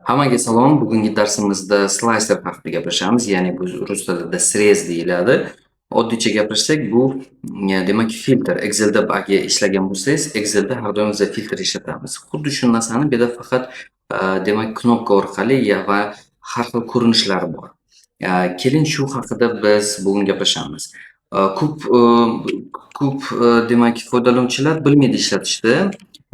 Hammaga salom. Bugungi darsimizda slicer haqida gapirishamiz, ya'ni bu rus tilida srez deyiladi. Oddiycha gapirsak, bu demak filtr. Excel'da agar ishlagan bo'lsangiz, Excel'da har doim biz filtr ishlatamiz. Xuddi shu narsani bu yerda faqat demak knopka orqali va har xil ko'rinishlari bor. Keling shu haqida biz bugun gapirishamiz. Ko'p demak foydalanuvchilar bilmaydi ishlatishni.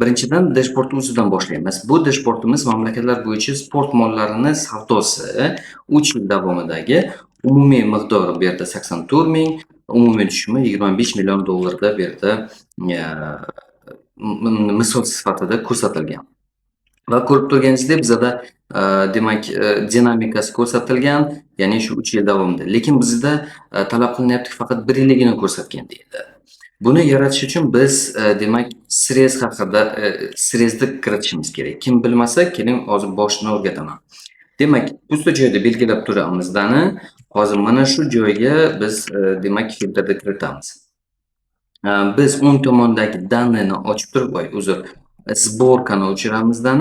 Birinchidan dashbord o'zidan boshlaymiz. Bu dashbordimiz mamlakatlar bo'yicha sport mollarini savdosi 3 yil davomidagi umumiy miqdori bu yerda 84 ming, umumiy tushumi 25 million dollarda bu yerda misol sifatida ko'rsatilgan. Va ko'rib turganingizdek bizada demak dinamikasi ko'rsatilgan, ya'ni shu 3 yil davomida. Lekin bizda talab qilinyapti faqat 1 yilligini ko'rsatgan deydi. Buni yaratish uchun biz demak srez haqida srezni kiritishimiz kerak. Kim bilmasa, keling hozir boshini o'rgataman. Demak, usta joyda belgilab turamizdan hozir mana shu joyga biz demak filtrni kiritamiz. Biz o'ng tomondagi daniyani ochib turib, sborkani o'chiramizdan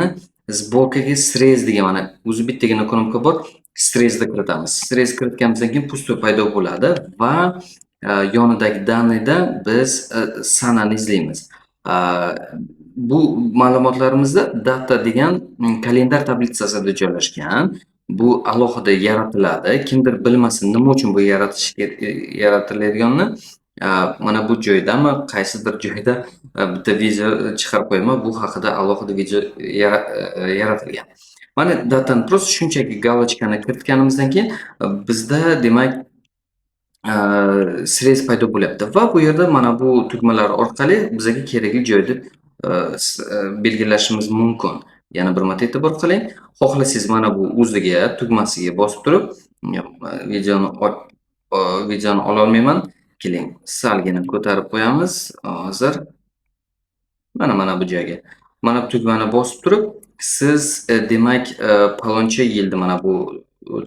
sborkaga srez degan mana o'zi bittagina knopka bor. Srezni kiritamiz. Srez kiritganimizdan keyin pusto paydo bo'ladi va yonidagi daniyda biz sanani izlaymiz. Bu ma'lumotlarimizda data degan kalendar tablitsasida joylashgan. Bu alohida yaratiladi. Kimdir bilmasin nima uchun bu yaratiladiganini mana bu joydami, qaysidir joyda bitta video chiqarib qo'yaman. Bu haqida alohida video yaratilgan. Mana datani просто shunchaki galochkani kiritganimizdan keyin bizda demak srez paydo bo'lyapti va bu yerda mana bu tugmalar orqali bizga kerakli joyni belgilashimiz mumkin. Yana bir marta e'tibor qiling. Xohlasangiz mana bu o'ziga tugmasiga bosib turib videoni ola olmayman. Keling, salgina ko'tarib qo'yamiz. Hozir mana bu joyga. Mana bu tugmani bosib turib, siz demak paloncha yilda mana bu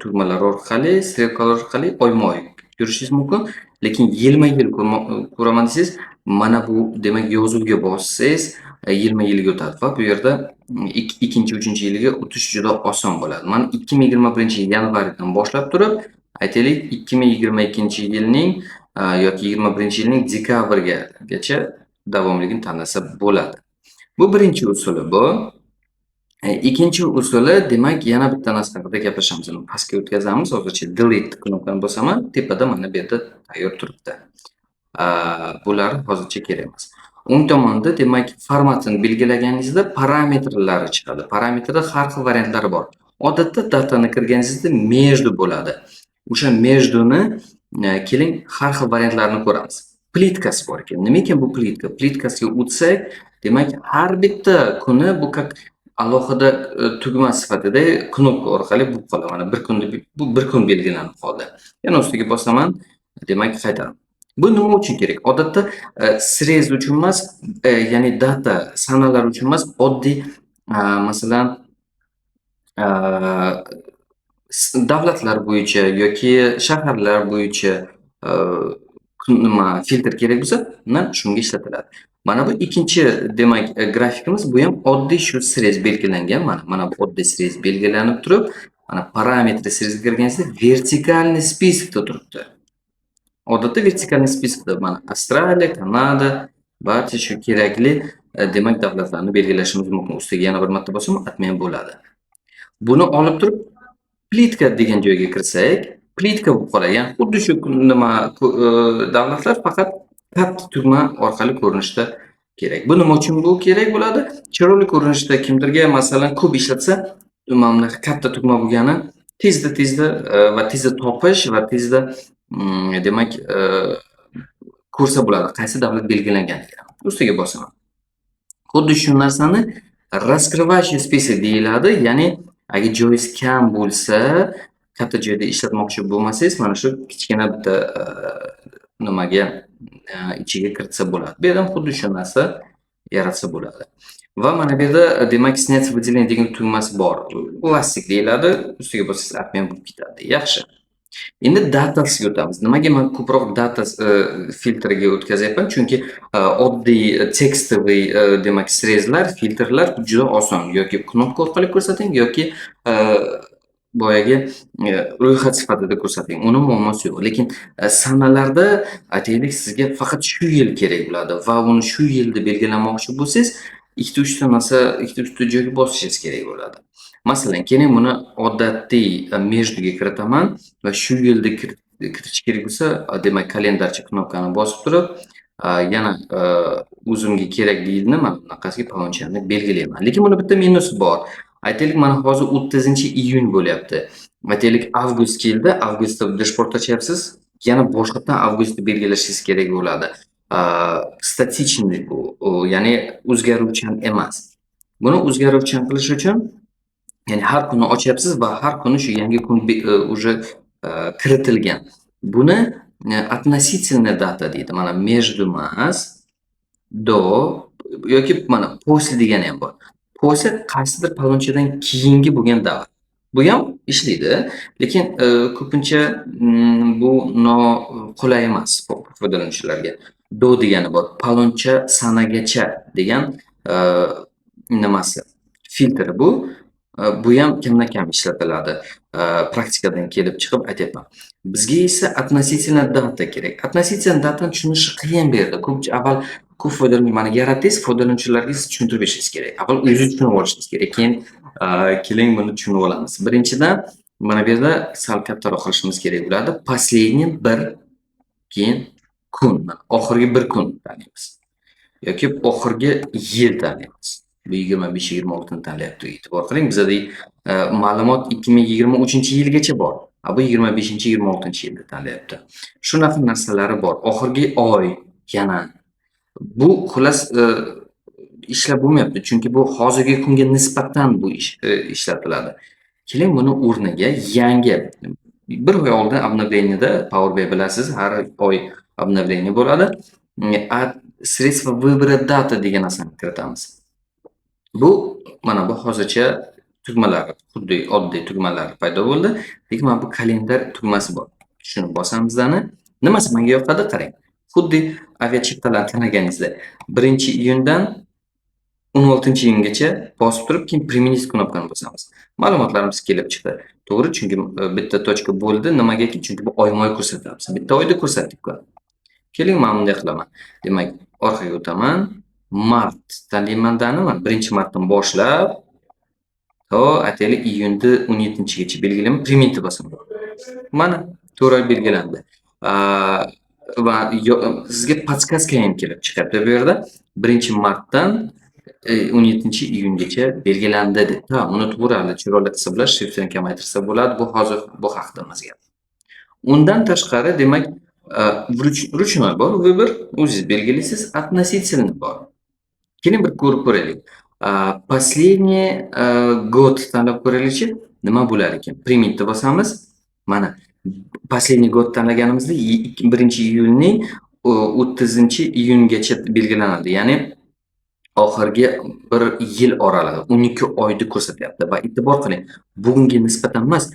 tugmalar orqali, strelkalar orqali oyma-oy ko'rishingiz mumkin. Lekin yilma-yil ko'raman desangiz, mana bu demak yozuvga bossangiz yilma-yilga o'tadi va bu yerda ikkinchi, uchinchi yilga o'tish juda oson bo'ladi. Mana 2021-yanvardan boshlab turib, aytaylik 2022-yilning yoki 21-yilning dekabrigacha davomligini tanlasa bo'ladi. Bu birinchi usuli bu. Ikkinchi usuli demak yana bitta narsa haqida gapirishamiz. Uni pastga o'tkazamiz. Hozircha delete knopkani bosaman. Tepada mana bu yerda tayyor turibdi. Bular hozircha kerak emas. O'ng tomonda demak formatini belgilaganingizda parametrlari chiqadi. Parametrda har xil variantlari bor. Odatda datani kirganingizda между bo'ladi. O'sha междуni keling har xil variantlarini ko'ramiz. Plitkasi bor ekan. Nima ekan bu plitka? Plitkasiga o'tsak, demak har bitta kuni bu alohida tugma sifatida knopka orqali bo'lib qoladi. Mana bu bir kun belgilanib qoldi. Yana ustiga bosaman, demak qaytaraman. Bu nima uchun kerak? Odatda srez uchun emas, ya'ni data sanalar uchun emas, oddiy masalan davlatlar bo'yicha yoki shaharlar bo'yicha nima filtr kerak bo'lsa, shunga ishlatiladi. Mana bu ikkinchi demak grafikimiz, bu ham oddiy shu srez belgilangan. Mana bu oddiy srez belgilanib turib, mana parametri srezga kirganingizda vertikalniy spiskda turibdi. Odatda vertikalniy spiskda mana Avstraliya, Kanada barcha shu kerakli demak davlatlarni belgilashimiz mumkin. Ustiga yana bir marta bosam, atman bo'ladi. Buni olib turib plitka degan joyga kirsak, plitka bo'lib qoladi. Ya'ni xuddi shu nima davlatlar faqat katta tugma orqali ko'rinishda kerak. Bu nima uchun bu kerak bo'ladi? Chiroyli ko'rinishda kimdirga masalan ko'p ishlatsa, mana katta tugma bo'lgani tezda va tezda topish va tezda demak ko'rsa bo'ladi, qaysi davlat belgilanganligini. Ustiga bosaman. Xuddi shu narsani раскрывающий список deyiladi. Ya'ni agar joyingiz kam bo'lsa, katta joyda ishlatmoqchi bo'lmasangiz, mana shu kichkina bitta nimaga ichiga kiritsa bo'ladi. Bu yerdan xuddi shu narsa yaratsa bo'ladi. Va mana bu yerda demak снять выделение degan tugmasi bor. Plastik deyiladi. Ustiga bosangiz atmen bo'lib ketadi. Yaxshi. Endi datasiga o'tamiz. Nimaga men ko'proq data filtriga o'tkazyapman? Chunki oddiy tekstoviy demak srezlar, filtrlar juda oson. Yoki knopka orqali ko'rsating yoki e, boyagi ro'yxat sifatida ko'rsating. Uni muammosi yo'q. Lekin sanalarda aytaylik sizga faqat shu yil kerak bo'ladi va uni shu yilda belgilamoqchi bo'lsangiz, ikkita uchta narsa, ikkita uchta joyga bosishingiz kerak bo'ladi. Masalan, keling buni odatiy междуga kiritaman va shu yilda kiritish kerak bo'lsa, demak kalendarcha knopkani bosib turib, yana o'zimga kerakli yilni mana bunaqasiga palonchani belgilayman. Lekin buni bitta minusi bor. Aytaylik, mana hozir 30-iyun bo'lyapti. Aytaylik, avgust keldi, avgustda dashbord ochyapsiz, yana boshqatdan avgustni belgilashingiz kerak bo'ladi. Statichnniy bu, ya'ni o'zgaruvchan emas. Buni o'zgaruvchan qilish uchun, ya'ni har kuni ochyapsiz va har kuni shu yangi kun уже kiritilgan. Buni относительная data deydi. Mana между emas, do yoki mana после degani ham bor. После qaysidir palonchadan keyingi bo'lgan davr. Bu ham ishlaydi, lekin ko'pincha bu noqulay emas foydalanuvchilarga. Do degani bor. Paloncha sanagacha degan nimasi, filtri bu. Bu ham kamdan kam ishlatiladi. Praktikadan kelib chiqib aytyapman. Bizga esa относительно data kerak. Относительно datani tushunish qiyin bu yerda. Avval ko'p foydalanuvchi, mana yaratdingiz, foydalanuvchilarga siz tushuntirib berishingiz kerak. Avval o'zingiz tushunib olishingiz kerak, keyin keling buni tushunib olamiz. Birinchidan mana bu yerda sal kattaroq qilishimiz kerak bo'ladi. Последний bir, keyin kun, oxirgi bir kun tanlaymiz. Yoki oxirgi yil tanlaymiz. Bu 25-26 ni tanlayapti. E'tibor qiling, bizda ma'lumot 2023-yilgacha bor. Bu 25-26-yilni tanlayapti. Shunaqa narsalari bor. Oxirgi oy yana. Bu xullas ishlab bo'lmayapti, chunki bu hozirgi kunga nisbatan bu ishlatiladi. Keling buni o'rniga yangi bir oy oldin обновлениеda Power BI bilasiz, har oy обновление bo'ladi. Средства выбора data degan narsani kiritamiz. Bu mana bu hozircha tugmalar, xuddi oddiy tugmalar paydo bo'ldi. Lekin mana bu kalendar tugmasi bor. Shuni bosamizdan nimasi menga yoqadi, qarang. Xuddi aviachiptalarni tanaganingizda 1-iyundan 16-iyungacha bosib turib, keyin применить knopkani bosamiz. Ma'lumotlarimiz kelib chiqdi. To'g'ri, chunki bitta tochka bo'ldi. Nimagaki? Chunki bu oy-moy ko'rsatamiz. Bitta oyda ko'rsatdik-ku. Keling, men bunday qilaman. Demak, orqaga o'taman. Mart tanlayman-dani, mana 1-martdan boshlab to aytaylik iyunni 17-gacha belgilayman, применить bosaman. Mana to'g'ri belgilandi. Va sizga podskaska ham kelib chiqadi bu yerda. 1-martdan 17-iyungacha belgilandi deb. Uni to'g'ri chiroyli bo'lash, shriftini kamaytirsa bo'ladi. Bu hozir bu haqida emas gap. Undan tashqari, demak, ручной bor, выбор, o'zingiz belgilaysiz, относительный bor. Keling bir ko'rib ko'raylik. Последний god tanlab ko'raylikchi, nima bo'lar ekan? Применить bosamiz. Mana последний god tanlaganimizda 1-iyulning 30-iyungacha belgilanadi. Ya'ni oxirgi bir yil oralig'i 12 oyni ko'rsatyapti va e'tibor qiling, bugunga nisbatan emas,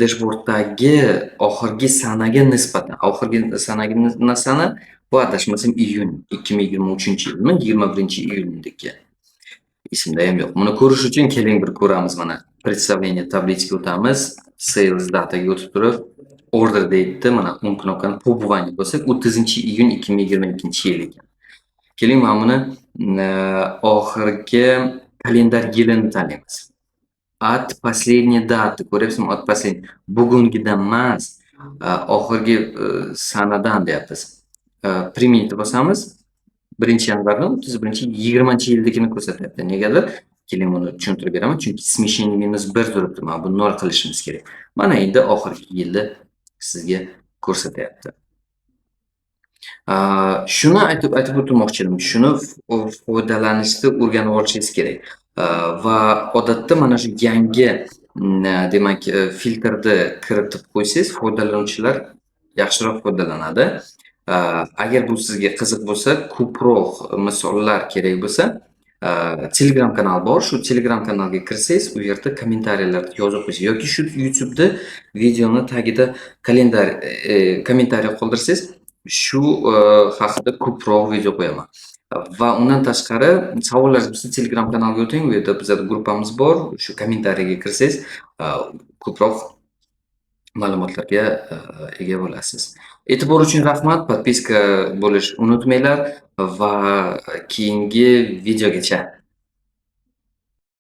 dashborddagi oxirgi sanaga nisbatan, oxirgi sanaga sana bu adashmasam iyun 2023-yilmi, 21-iyundagi. Esimda ham yo'q. Buni ko'rish uchun keling bir ko'ramiz. Mana представление tablichasiga o'tamiz. Sales dataga o'tib turib, order deydi. Mana 10 knopkani побывание bo'lsak, 30-iyun 2022-yil ekan. Keling, mana buni oxirgi kalendar yilini tanlaymiz. От последней dаты, ko'ryapsizmi? От последней. Bugungidan emas, oxirgi sanadan deyapmiz. Применить bosamiz. 1-yanvardan 31-20-yildagini ko'rsatyapti. Negadir? Keling buni tushuntirib beraman, chunki смещение -1 turibdi. Mana bu 0 qilishimiz kerak. Mana endi oxirgi yilni sizga ko'rsatyapti. Shuni aytib o'tmoqchi edim. Shuni foydalanishni o'rganib olishingiz kerak. Va odatda mana shu yangi demak filtrni kiritib qo'ysangiz, foydalanuvchilar yaxshiroq foydalanadi. Agar bu sizga qiziq bo'lsa, ko'proq misollar kerak bo'lsa, Telegram kanal bor. Shu Telegram kanalga kirsangiz, u yerda kommentariyalarda yozib qo'yasiz yoki shu YouTube'da videoni tagida kommentariy qoldirsangiz, shu haqida ko'proq video qo'yaman. Va undan tashqari savollaringiz bo'lsa Telegram kanalga o'ting, u yerda bizada gruppamiz bor. Shu kommentariyga kirsangiz, ko'proq ma'lumotlarga ega bo'lasiz. E'tibor uchun rahmat. Podpiska bo'lish unutmanglar va keyingi videogacha.